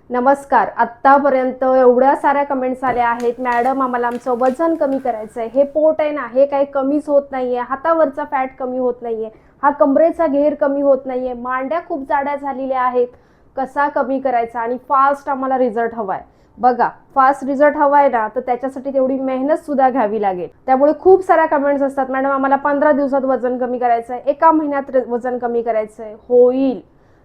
नमस्कार. आत्तापर्यंत एवढ्या साऱ्या कमेंट्स आल्या आहेत, मॅडम आम्हाला आमचं वजन कमी करायचं आहे, हे पोट आहे ना हे काही कमीच होत नाहीये, हातावरचा फॅट कमी होत नाहीये, हा कमरेचा घेर कमी होत नाहीये, मांड्या खूप जाड्या झालेल्या आहेत, कसा कमी करायचा आणि फास्ट आम्हाला रिझल्ट हवाय. बघा, फास्ट रिझल्ट हवाय ना तर त्याच्यासाठी तेवढी मेहनत सुद्धा घ्यावी लागेल. त्यामुळे खूप साऱ्या कमेंट्स असतात, मॅडम आम्हाला 15 दिवसात वजन कमी करायचं आहे, एका महिन्यात वजन कमी करायचं आहे. होईल,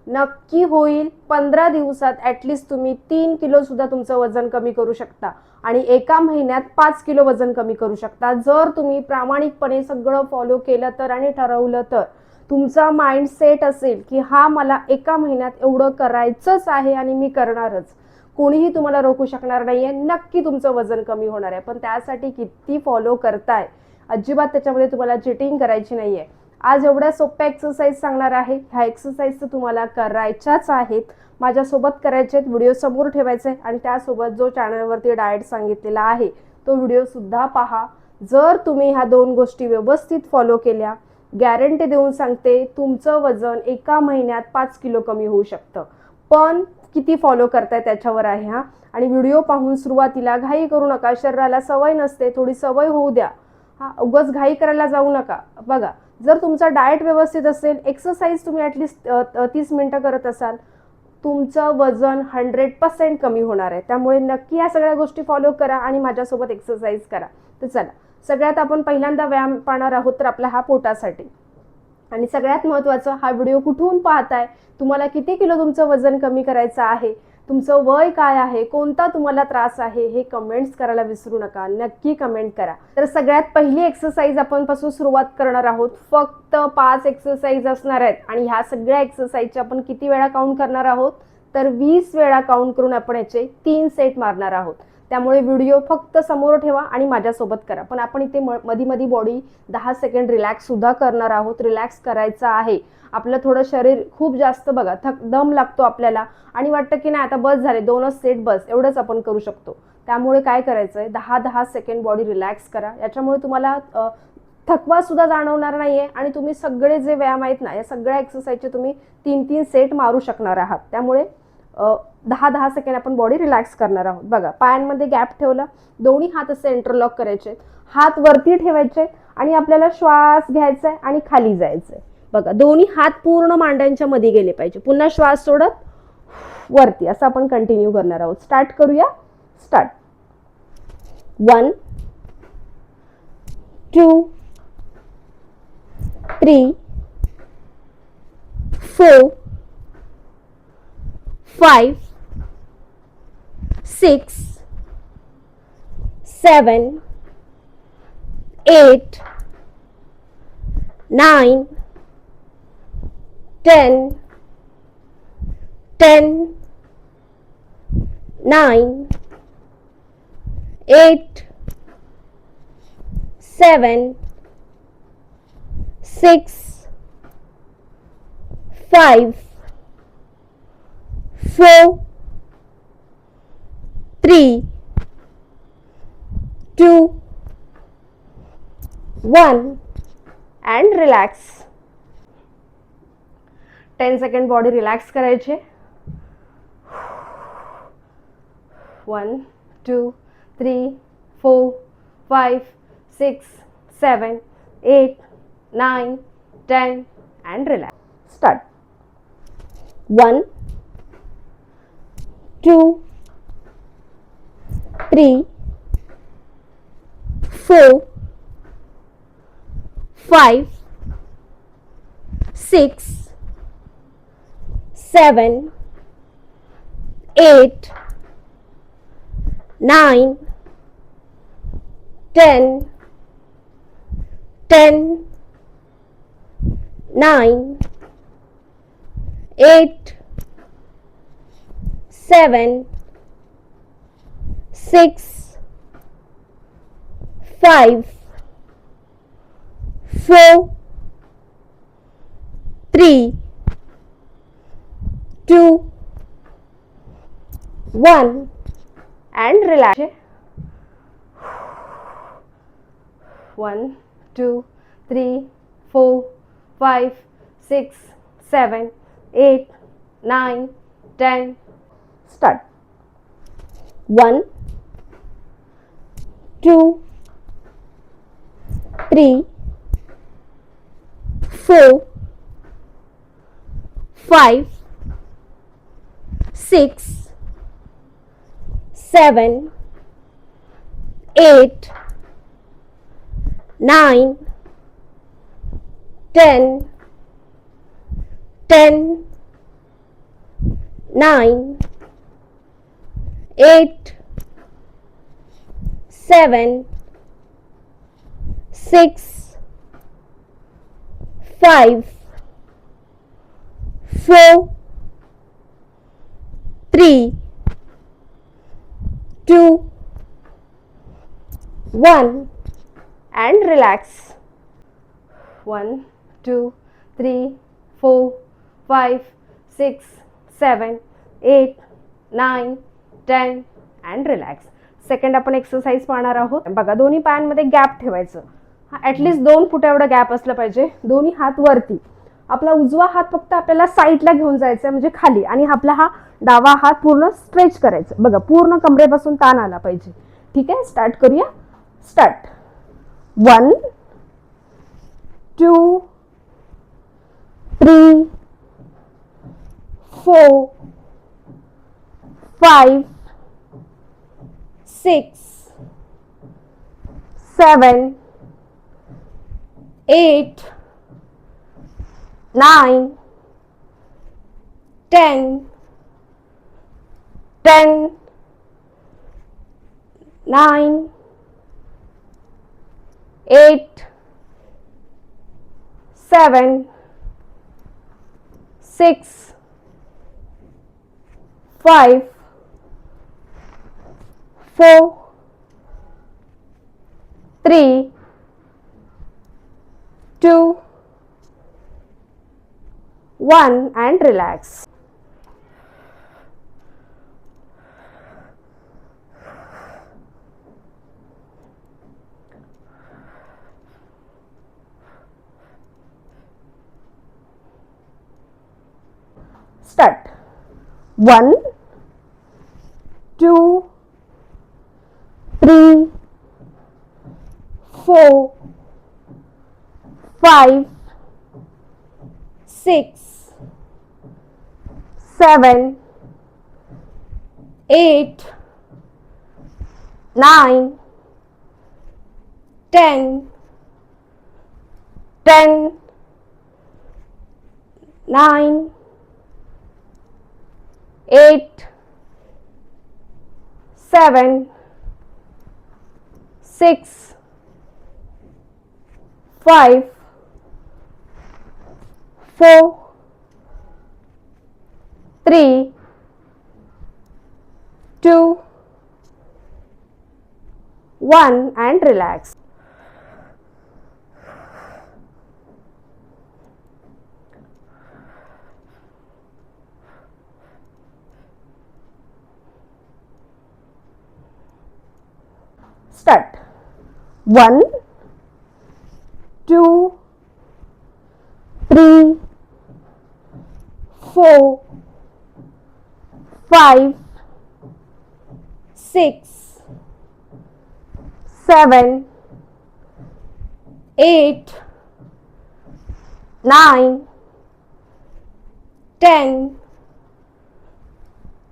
नक्की होईल. 15 दिवसात ॲटलिस्ट तुम्ही 3 किलो सुद्धा तुमचं वजन कमी करू शकता आणि एका महिन्यात 5 किलो वजन कमी करू शकता, जर तुम्ही प्रामाणिकपणे सगळं फॉलो केलं तर आणि ठरवलं तर. तुमचा माइंड सेट असेल की हा मला एका महिन्यात एवढं करायचंच आहे आणि मी करणारच, कोणीही तुम्हाला रोखू शकणार नाहीये. नक्की तुमचं वजन कमी होणार आहे, पण त्यासाठी किती फॉलो करताय. अजिबात त्याच्यामध्ये तुम्हाला चिटिंग करायची नाहीये. आज एवढ्या सोप्या एक्सरसाइज सांगणार आहे, ह्या एक्सरसाइज तुम्हाला करायच्याच आहेत, माझ्यासोबत करायचे आहेत, व्हिडिओ समोर ठेवायचे आणि त्यासोबत जो चॅनलवरती डाएट सांगितलेला आहे तो व्हिडिओ सुद्धा पहा. जर तुम्ही ह्या 2 गोष्टी व्यवस्थित फॉलो केल्या, गॅरंटी देऊन सांगते तुमचं वजन एका महिन्यात 5 किलो कमी होऊ शकतं. पण किती फॉलो करताय त्याच्यावर आहे हा. आणि व्हिडिओ पाहून सुरुवातीला घाई करू नका, शरीराला सवय नसते, थोडी सवय होऊ द्या. हा, उगाच घाई करायला जाऊ नका. बघा, जर तुमचा डाएट व्यवस्थित असेल, एक्सरसाइज तुम्ही ॲटलिस्ट 30 मिनिटं करत असाल, तुमचं वजन 100% कमी होणार आहे. त्यामुळे नक्की या सगळ्या गोष्टी फॉलो करा आणि माझ्यासोबत एक्सरसाइज करा. तर चला, सगळ्यात आपण पहिल्यांदा व्यायाम पाहणार आहोत तर आपला हा पोटासाठी. आणि सगळ्यात महत्त्वाचं, हा व्हिडिओ कुठून पाहताय, तुम्हाला किती किलो तुमचं वजन कमी करायचं आहे, तुमचं वय काय आहे, कोणता तुम्हाला त्रास आहे, हे कमेंट्स करायला विसरू नका. नक्की कमेंट करा. तर सगळ्यात पहिली एक्सरसाइज आपण पासून सुरुवात करणार आहोत. फक्त 5 एक्सरसाइज असणार आहेत आणि ह्या सगळ्या एक्सरसाइजचे आपण किती वेळा काउंट करणार आहोत तर 20 वेळा काउंट करून आपण याचे 3 सेट मारणार आहोत. त्यामुळे व्हिडिओ फक्त समोर ठेवा आणि माझ्यासोबत करा. पण आपण इथे मधी मधी बॉडी 10 सेकंड रिलॅक्स सुद्धा करणार आहोत. रिलॅक्स करायचं आहे. आपलं थोडं शरीर खूप जास्त बघा दम लागतो आपल्याला आणि वाटतं की नाही आता बस झाले, 2च सेट बस, एवढंच आपण करू शकतो. त्यामुळे काय करायचंय, 10-10 सेकंड बॉडी रिलॅक्स करा. याच्यामुळे तुम्हाला थकवा सुद्धा जाणवणार नाहीये आणि तुम्ही सगळे जे व्यायाम आहेत ना, या सगळ्या एक्सरसाइजचे तुम्ही 3-3 सेट मारू शकणार आहात. त्यामुळे 10-10 सेकंड आपण बॉडी रिलॅक्स करणार आहोत. बघा, पायांमध्ये गॅप ठेवला, दोन्ही हात असे इंटरलॉक करायचे, हात वरती ठेवायचे आणि आपल्याला श्वास घ्यायचा आहे आणि खाली जायचंय. बघा, दोन्ही हात पूर्ण मांड्यांच्या मध्ये गेले पाहिजे. पुन्हा श्वास सोडत वरती, असं आपण कंटिन्यू करणार आहोत. स्टार्ट करूया. Start. 1 2 3 4 5 6 7 8 9 10 10 9 8 7 6 5 4 3 2 1 and relax. 10 second body relax करायचे. 1 2 3 4 5 6 7 8 9 10 and relax. Start. 1 2 3 4 5 6 7 8 9 10 10 9 8 7 6 5 4 3 2 1 and relax. 1 2 3 4 5 6 7 8 9 10. Start. 1 2 3 4 5 6 7 8 9 10 10 9 8 7 6 5 4 3 2 1 and relax. 1 2 3 4 5 6 7 8 9 10 and relax. Second आपण एक्सरसाइज पाहणार आहोत. बघा, दोन्ही पायांमध्ये गॅप ठेवायचं. ॲटलिस्ट 2 फूट एवढं गॅप असलं पाहिजे. दोन्ही हात वरती. आपला उजवा हात फक्त आपल्याला साईडला घेऊन जायचा म्हणजे खाली, आणि आपला हा डावा हात पूर्ण स्ट्रेच करायचा. बघा, पूर्ण कमरेपासून ताण आला पाहिजे. ठीक आहे, स्टार्ट करूया. Start. 1 2 3 4 5 6 7 8 9 10 10 9 8 7 6 5 4 3 2 1 and relax. Start. 1 2 3 4 5 6 7 8 9 10 10 9 8 7 6 5 4 3 2 1 and relax. Start. 1 2 3 4 5 6 7 8 9 10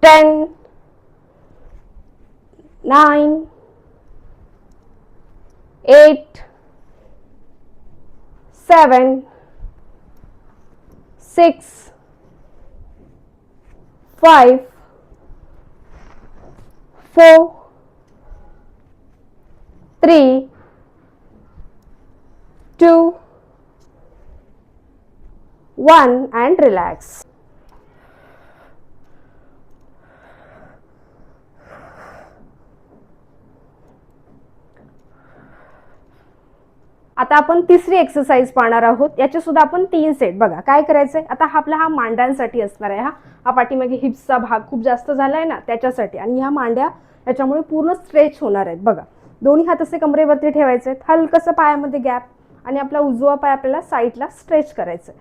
10 9 8 7 6 5 4 3 2 1 and relax. आता आपण तिसरी एक्सरसाइज पाहणार आहोत. याचे सुद्धा आपण 3 सेट. बघा काय करायचंय. आता आपला मांड्यांसाठी असणार आहे. हा पाठीमागे हिप्सचा भाग खूप जास्त झालाय ना, त्याच्यासाठी. आणि ह्या मांड्या याच्यामुळे पूर्ण स्ट्रेच होणार आहेत. बघा, दोन्ही हात असे कमरेवरती ठेवायचे आहेत. हलकसं पायामध्ये गॅप, आणि आपला उजवा पाय आपल्याला साईडला स्ट्रेच करायचा आहे.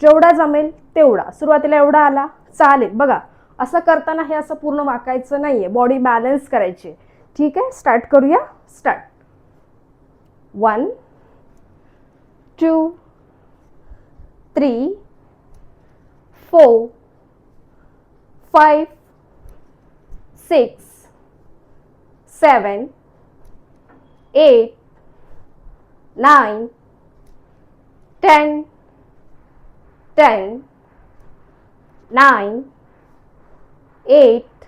जेवढा जमेल तेवढा. सुरुवातीला एवढा आला चालेल. बघा, असं करताना हे असं पूर्ण वाकायचं नाहीये, बॉडी बॅलन्स करायची. ठीक आहे, स्टार्ट करूया. स्टार्ट. 1 2 3 4 5 6 7 8 9 10 10 9 8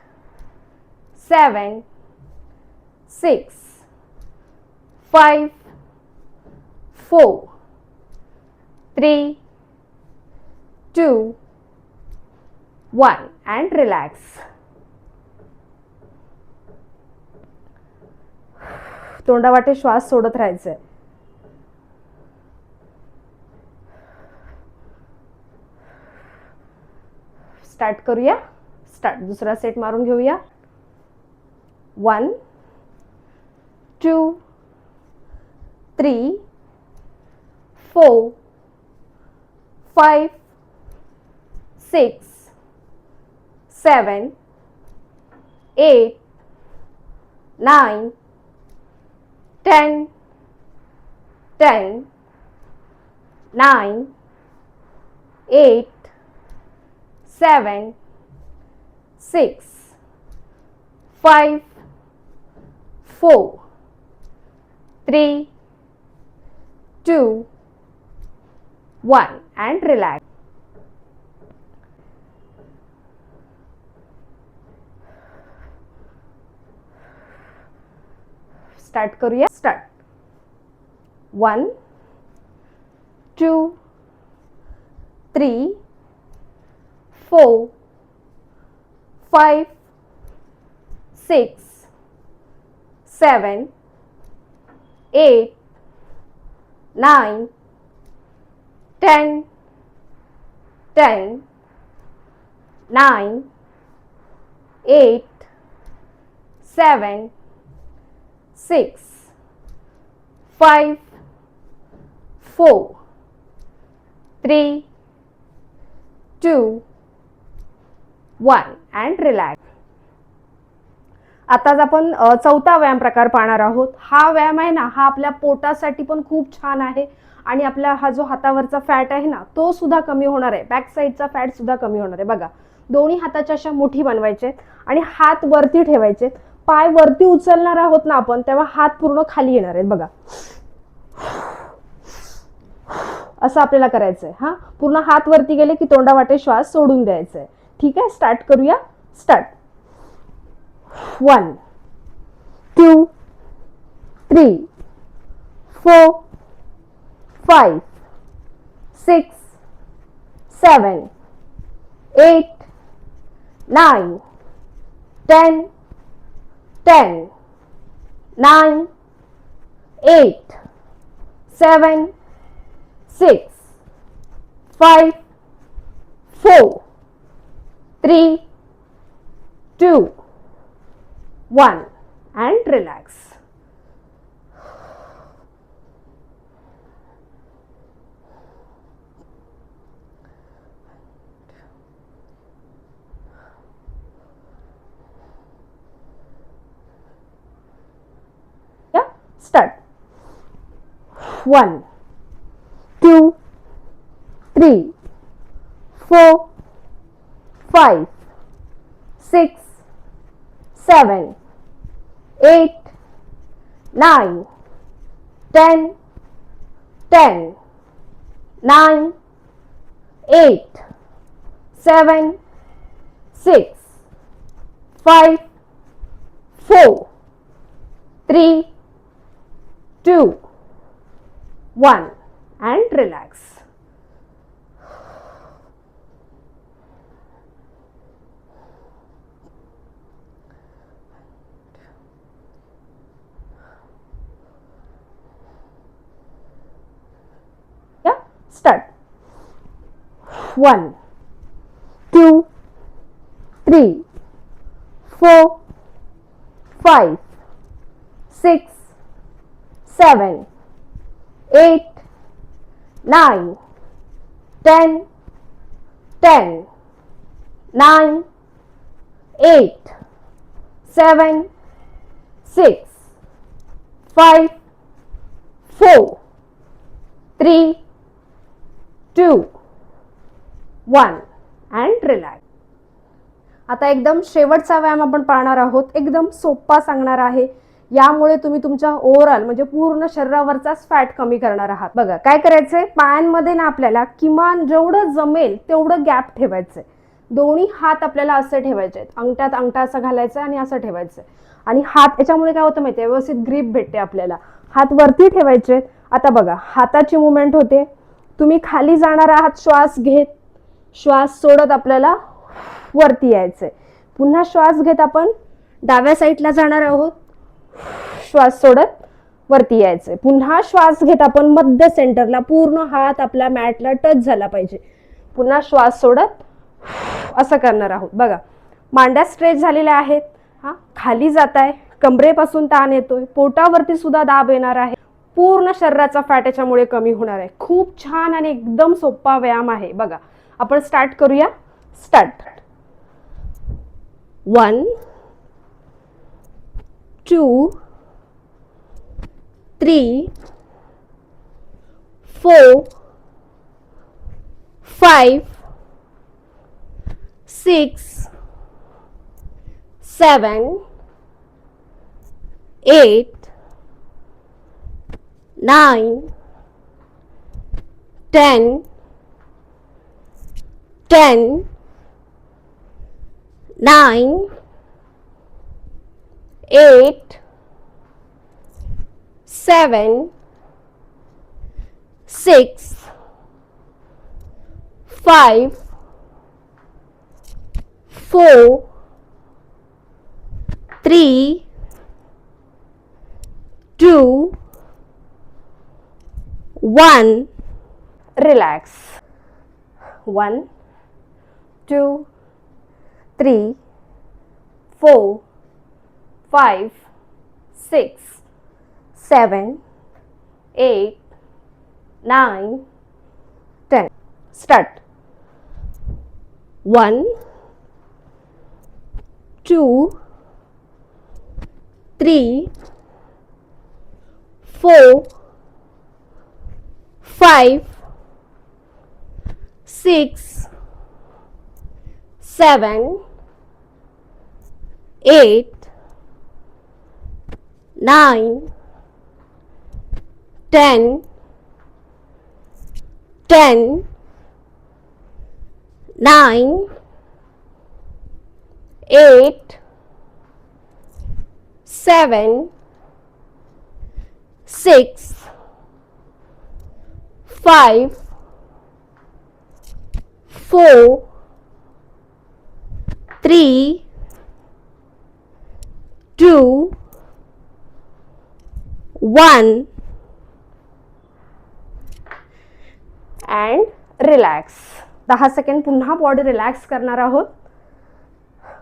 7 6 5 4 3 2 1 and relax. तोंडावाटे श्वास सोडत राहायचंय. स्टार्ट करूया. स्टार्ट. दुसरा सेट मारून घेऊया. 1 2 3 4 5 6 7 8 9 10 10 9 8 7 6 5 4 3 2 1 and relax. स्टार्ट करूया. स्टार्ट. 1 2 3 4 5 6 7 8 9 10 10 9 8 7 6 5 4 3 2 1 and relax. आता आपण चौथा व्यायाम प्रकार पाहणार आहोत. हा व्यायाम आहे ना, हा आपल्या पोटासाठी पण खूप छान आहे आणि आपला हा जो हातावरचा फॅट आहे ना, तो सुद्धा कमी होणार आहे. बॅक साईडचा फॅट सुद्धा कमी होणार आहे. बघा, दोन्ही हाताच्या अशा मुठी बनवायचे आणि हात वरती ठेवायचे. पाय वरती उचलणार आहोत ना आपण, तेव्हा हात पूर्ण खाली येणार आहेत. बघा, असं आपल्याला करायचंय. हा, पूर्ण हात वरती गेले की तोंडावाटे श्वास सोडून द्यायचंय. ठीक आहे, स्टार्ट करूया. Start. 1 2 3 4 5 6 7 8 9 10 10 9 8 7 6 5 4 3 2 1 and relax. Yeah, start. 1 2 3 4 5 6 7 8 9 10 10 9 8 7 6 5 4 3 2 1 and relax. Yeah, start. 1 2 3 4 5 6 7 8 9 10 10 9 8 7 6 5 4 3 2 1 and relax. आता एकदम शेवटचा व्यायाम आपण पाहणार आहोत. एकदम सोपा सांगणार आहे. यामुळे तुम्ही तुमच्या ओव्हरऑल म्हणजे पूर्ण शरीरावरचाच फॅट कमी करणार आहात. बघा काय करायचंय, पायांमध्ये ना आपल्याला किमान जेवढं जमेल तेवढं गॅप ठेवायचंय. दोन्ही हात आपल्याला असे ठेवायचे आहेत. अंगठ्यात अंगठा असा घालायचा आणि असं ठेवायचंय. आणि हात याच्यामुळे काय होतं माहितीये, व्यवस्थित ग्रीप भेटते आपल्याला. हात वरती ठेवायचे. आता बघा हाताची मुवमेंट होते. तुम्ही खाली जाणार आहात श्वास घेत, श्वास सोडत आपल्याला वरती यायचंय. पुन्हा श्वास घेत आपण डाव्या साईडला जाणार आहोत, श्वास सोडत वरती यायचंय. पुन्हा श्वास घेत आपण मध्य सेंटरला, पूर्ण हात आपल्या मॅटला टच झाला पाहिजे. पुन्हा श्वास सोडत असं करणार आहोत. बघा मांड्या स्ट्रेच झालेल्या आहेत. खाली जात आहे, कमरेपासून ताण येतोय, पोटावरती सुद्धा दाब येणार आहे. पूर्ण शरीराचा फॅट याच्यामुळे कमी होणार आहे. खूप छान आणि एकदम सोपा व्यायाम आहे. बघा आपण स्टार्ट करूया. Start. 1 2 3 4 5 6 7 8 9 10 10 9 8 7 6 5 4 3 2 1 relax. 1 2 3 4 5 6 7 8 9 10. Start. 1 2 3 4 5 6 7 8 9 10 10 9 8 7 6 5 4 3 2 1 and relax. 10 second पुन्हा बॉडी रिलॅक्स करणार आहोत.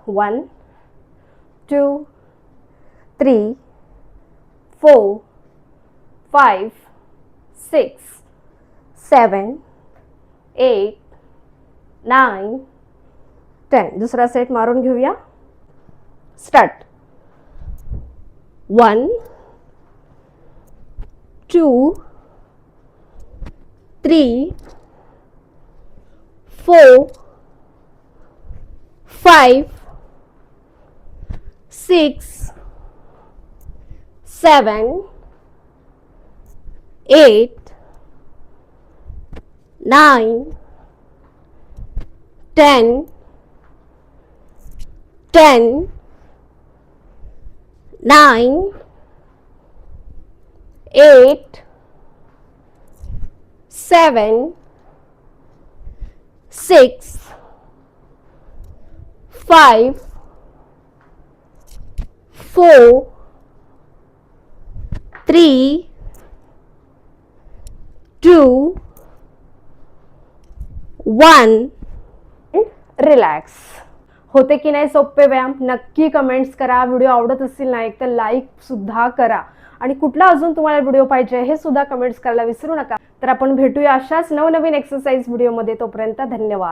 1 2 3 4 5 6 7 8 9 10. दुसरा सेट मारून घेऊया. स्टार्ट. 1 2 3 4 5 6 7 8 9 10 10 9 8 7 6 5 4 3 2 1 रिलॅक्स. होते की नाही सोपे व्यायाम? नक्की कमेंट्स करा. व्हिडिओ आवडत असेल ना एक तर लाईक सुद्धा करा. आणि कुठला अजून तुम्हाला व्हिडिओ पाहिजे हे सुद्धा कमेंट्स करायला विसरू नका. तर आपण भेटूया अशाच नवनवीन एक्सरसाइज व्हिडिओमध्ये. तोपर्यंत धन्यवाद.